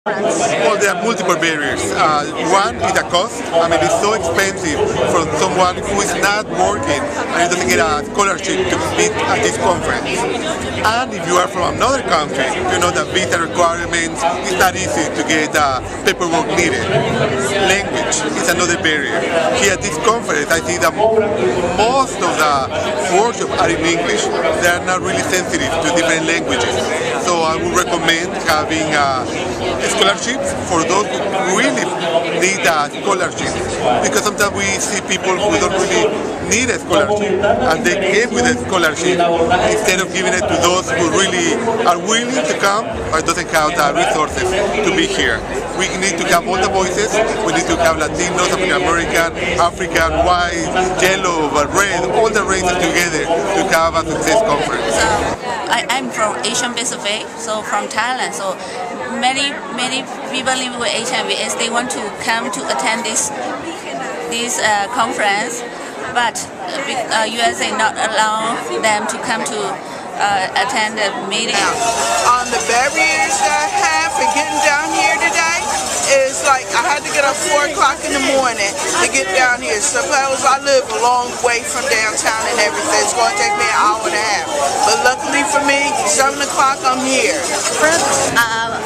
Well, there are multiple barriers. One is the cost. I mean, it's so expensive for someone who is not working and doesn't get a scholarship to speak at this conference. And if you are from another country, you know that visa requirements, it's not easy to get paperwork needed. Language is another barrier. Here at this conference, I see that most of the workshops are in English. They are not really sensitive to different languages. So I would recommend having scholarships for those who really need a scholarship, because sometimes we see people who don't really need a scholarship and they came with a scholarship instead of giving it to those who really are willing to come but doesn't have the resources to be here. We need to have all the voices. We need to have Latinos, African American, African, white, yellow, red, all the races together to have a success conference. I'm from Asian Pacific, so from Thailand. So many people living with HIV/AIDS, they want to come to attend this conference, but USA not allow them to come to attend the meeting. On the barriers that I have for getting down here today is like I had to get up 4 o'clock in the morning to get down here. Suppose I live a long way from downtown and everything. It's going to take me an hour and a half. But luckily for me, 7 o'clock I'm here.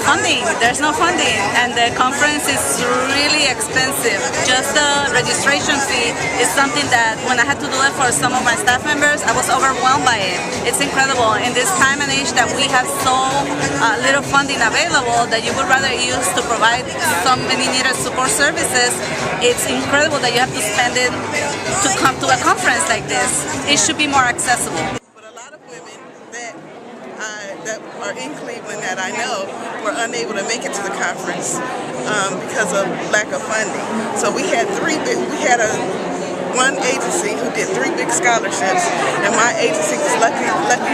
Funding. There's no funding, and the conference is really expensive. Just the registration fee is something that when I had to do it for some of my staff members, I was overwhelmed by it. It's incredible in this time and age that we have so little funding available that you would rather use to provide so many needed support services. It's incredible that you have to spend it to come to a conference like this. It should be more accessible. But a lot of women that are in Cleveland that I know were unable to make it to the conference because of lack of funding. So we had one agency who did 3 big scholarships, and my agency was lucky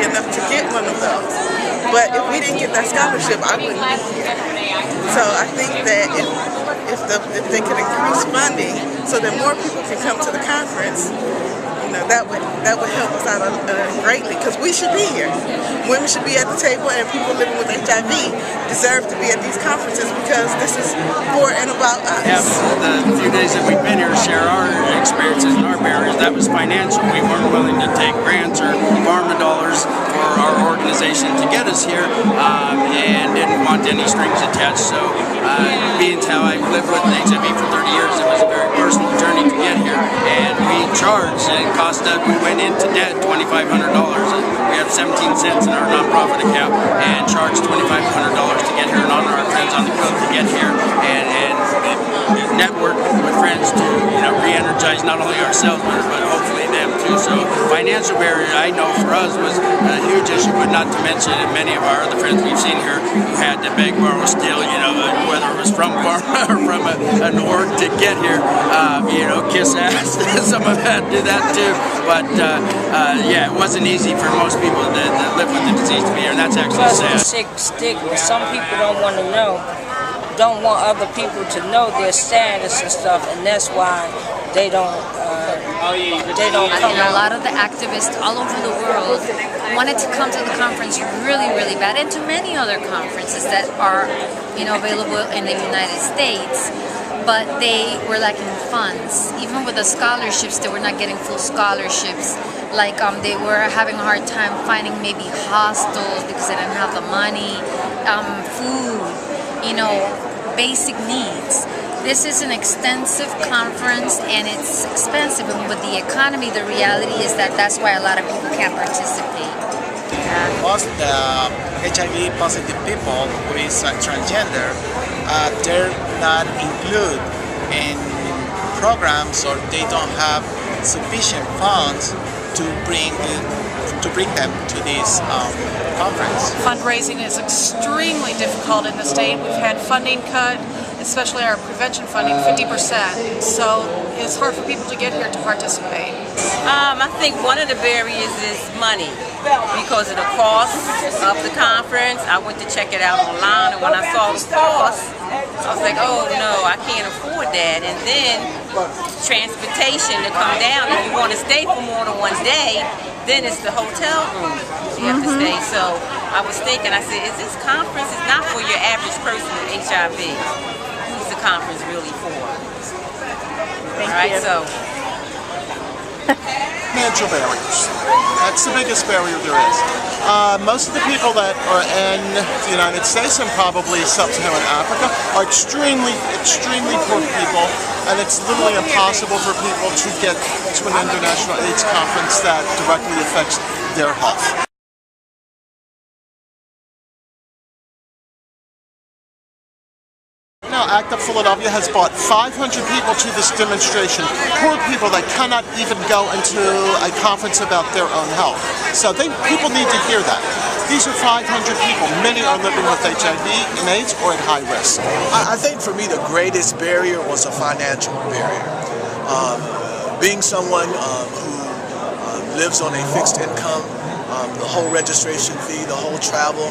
enough to get one of those. But if we didn't get that scholarship, I wouldn't be here. So I think that if they could increase funding so that more people can come to the conference, that would help us out greatly, because we should be here. Women should be at the table, and people living with HIV deserve to be at these conferences because this is for and about us. Yeah, the few days that we've been here, share our experiences and our barriers. That was financial. We weren't willing to take grants or pharma dollars for our organization to get us here, and didn't want any strings attached. So being how I lived with HIV for 30 years, it was a very personal journey to get here, and we charged, and it cost us, we went into debt $2,500. We have 17 cents in our nonprofit account and charged $2,500 to get here and honor our friends on the coast to get here and network with friends to re-energize not only ourselves but hopefully them too. So financial barrier, I know for us, was a huge issue, but not to mention many of our other friends we've seen here who had to beg, borrow, steal, whether it was from pharma or from an org to get here, kiss ass. Some of them had to do that too, but yeah, it wasn't easy for most people that live with the disease to be here, and that's actually sad. Sick stigma. Some people don't want to know, don't want other people to know their status and stuff, and that's why they don't come. A lot of the activists all over the world wanted to come to the conference really, really bad, and to many other conferences that are, available in the United States. But they were lacking funds. Even with the scholarships, they were not getting full scholarships. Like they were having a hard time finding maybe hostels because they didn't have the money, food, basic needs. This is an extensive conference and it's expensive, and with the economy, the reality is that that's why a lot of people can't participate. Most HIV positive people who is transgender, they're not included in programs, or they don't have sufficient funds to bring them to this conference. Fundraising is extremely difficult in the state. We've had funding cut, especially our prevention funding, 50%. So it's hard for people to get here to participate? I think one of the barriers is money because of the cost of the conference. I went to check it out online, and when I saw the cost, I was like, oh no, I can't afford that. And then transportation to come down. If you want to stay for more than one day, then it's the hotel room you have to stay. So I was thinking, I said, is this conference is not for your average person with HIV? Who's the conference really for? Thank you. So. Financial barriers. That's the biggest barrier there is. Most of the people that are in the United States and probably sub-Saharan Africa are extremely poor people, and it's literally impossible for people to get to an international AIDS conference that directly affects their health. Now, ACT UP Philadelphia has brought 500 people to this demonstration, poor people that cannot even go into a conference about their own health. So people need to hear that. These are 500 people. Many are living with HIV and AIDS or at high risk. I think for me the greatest barrier was a financial barrier. Being someone who lives on a fixed income, the whole registration fee, the whole travel,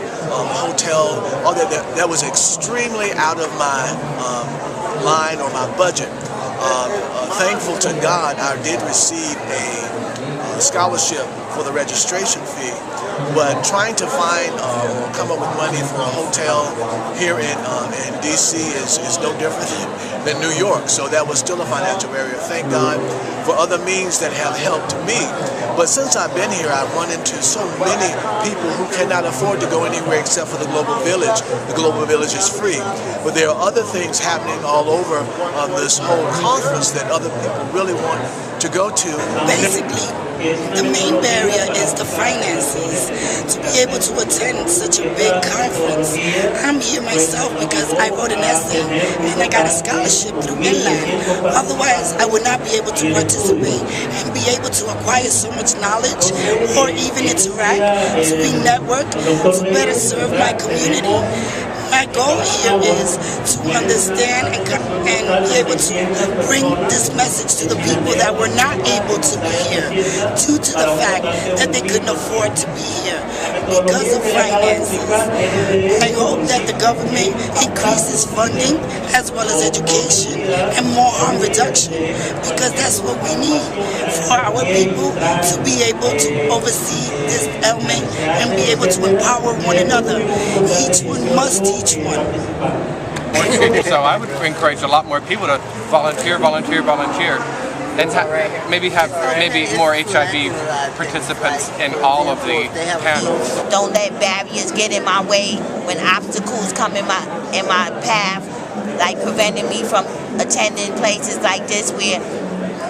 hotel, all that was extremely out of my line or my budget. Thankful to God, I did receive a scholarship for the registration fee, but trying to find or come up with money for a hotel here in DC is no different than New York, so that was still a financial barrier. Thank God for other means that have helped me. But since I've been here, I've run into so many people who cannot afford to go anywhere except for the Global Village. The Global Village is free. But there are other things happening all over this whole conference that other people really want to go to. Basically, the main barrier is the finances. To be able to attend such a big conference, I'm here myself because I wrote an essay and I got a scholarship through Inland. Otherwise, I would not be able to participate and be able to acquire so much knowledge or even interact, to be network, to better serve my community. My goal here is to understand and be able to bring this message to the people that were not able to be here due to the fact that they couldn't afford to be here because of finances. I hope that the government increases funding as well as education and more harm reduction, because that's what we need for our people to be able to oversee this element and be able to empower one another. Each one must teach one. So I would encourage a lot more people to volunteer, and maybe have more HIV participants in all of the panels. Don't let barriers get in my way when obstacles come in my path, like preventing me from attending places like this where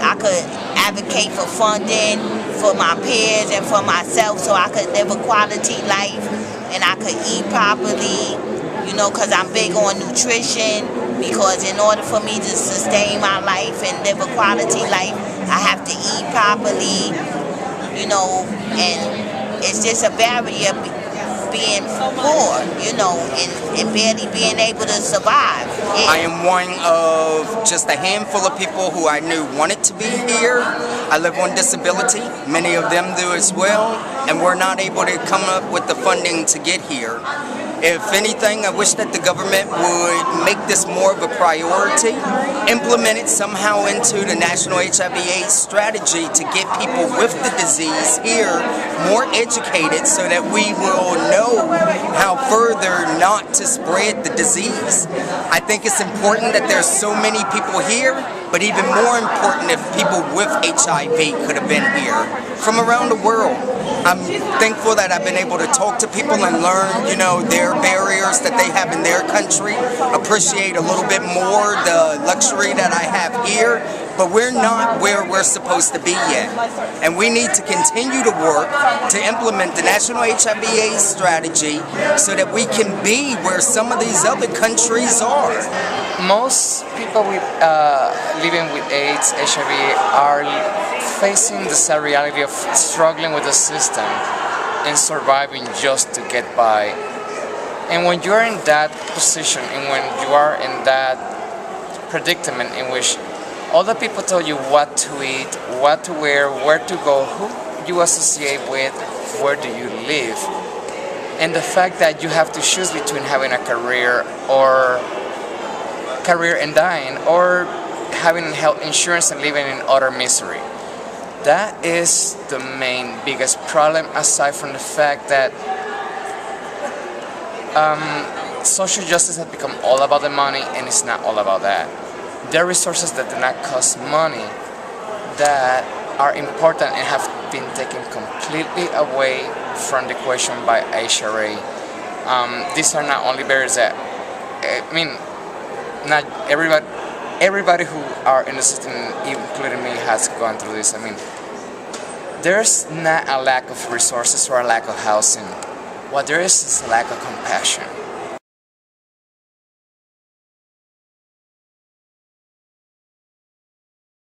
I could advocate for funding for my peers and for myself, so I could live a quality life and I could eat properly. You know, because I'm big on nutrition, because in order for me to sustain my life and live a quality life, I have to eat properly, you know, and it's just a barrier being poor, you know, and barely being able to survive. I am one of just a handful of people who I knew wanted to be here. I live on disability, many of them do as well, and we're not able to come up with the funding to get here. If anything, I wish that the government would make this more of a priority, implement it somehow into the National HIV/AIDS strategy to get people with the disease here more educated so that we will know how further not to spread the disease. I think it's important that there's so many people here, but even more important if people with HIV could have been here from around the world. I'm thankful that I've been able to talk to people and learn, you know, their barriers that they have in their country, appreciate a little bit more the luxury that I have here, but we're not where we're supposed to be yet. And we need to continue to work to implement the National HIV/AIDS strategy so that we can be where some of these other countries are. Most people with living with AIDS, HIV are facing the sad reality of struggling with the system and surviving just to get by. And when you're in that position and when you are in that predicament in which All the people tell you what to eat, what to wear, where to go, who you associate with, where do you live. And the fact that you have to choose between having a career and dying, or having health insurance and living in utter misery. That is the main biggest problem, aside from the fact that social justice has become all about the money, and it's not all about that. There are resources that do not cost money that are important and have been taken completely away from the equation by HRA. These are not only barriers that, I mean, not everybody who are in the system, including me, has gone through this. I mean, there's not a lack of resources or a lack of housing. What there is a lack of compassion.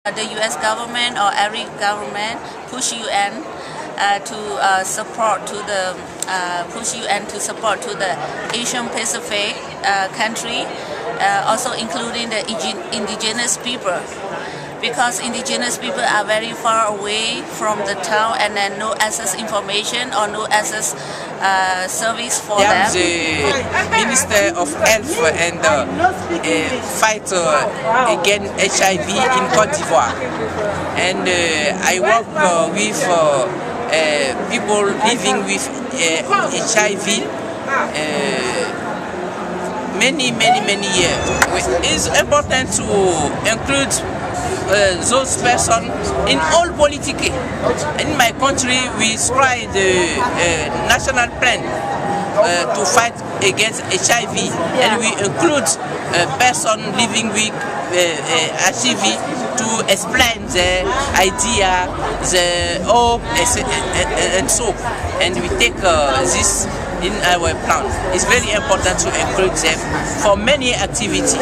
The U.S. government or every government push UN to support to the Asian Pacific country, also including the indigenous people, because indigenous people are very far away from the town and then no access information or no access service for them. I'm the Minister of Health and fight against HIV in Côte d'Ivoire, and I work with people living with HIV many years. It's important to include those persons in all politics. In my country, we try the national plan to fight against HIV, and we include a person living with HIV to explain the idea, the hope, and so. And we take this in our plan. It's very important to include them for many activities.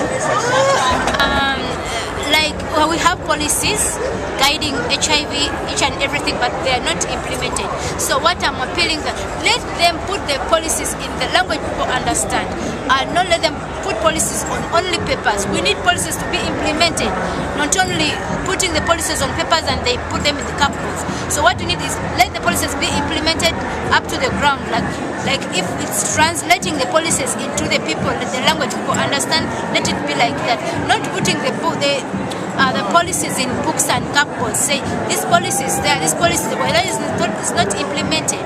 We have policies guiding HIV, each and everything, but they are not implemented. So what I'm appealing that let them put the policies in the language people understand, and not let them put policies on only papers. We need policies to be implemented, not only putting the policies on papers and they put them in the capitals. So what we need is let the policies be implemented up to the ground, like if it's translating the policies into the people, the language people understand, let it be like that. Not putting the policies in books and cupboards, say this policy is there, this policy is there, well, that is not implemented.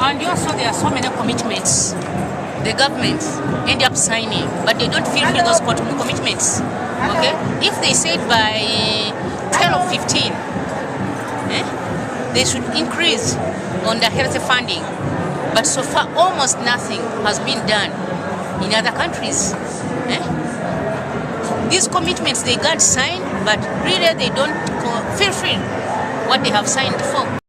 And also there are so many commitments the government end up signing, but they don't fulfill those commitments. Okay? If they said by 12 or 15, they should increase on the health funding, but so far almost nothing has been done in other countries. These commitments they got signed, but really they don't fulfill what they have signed for.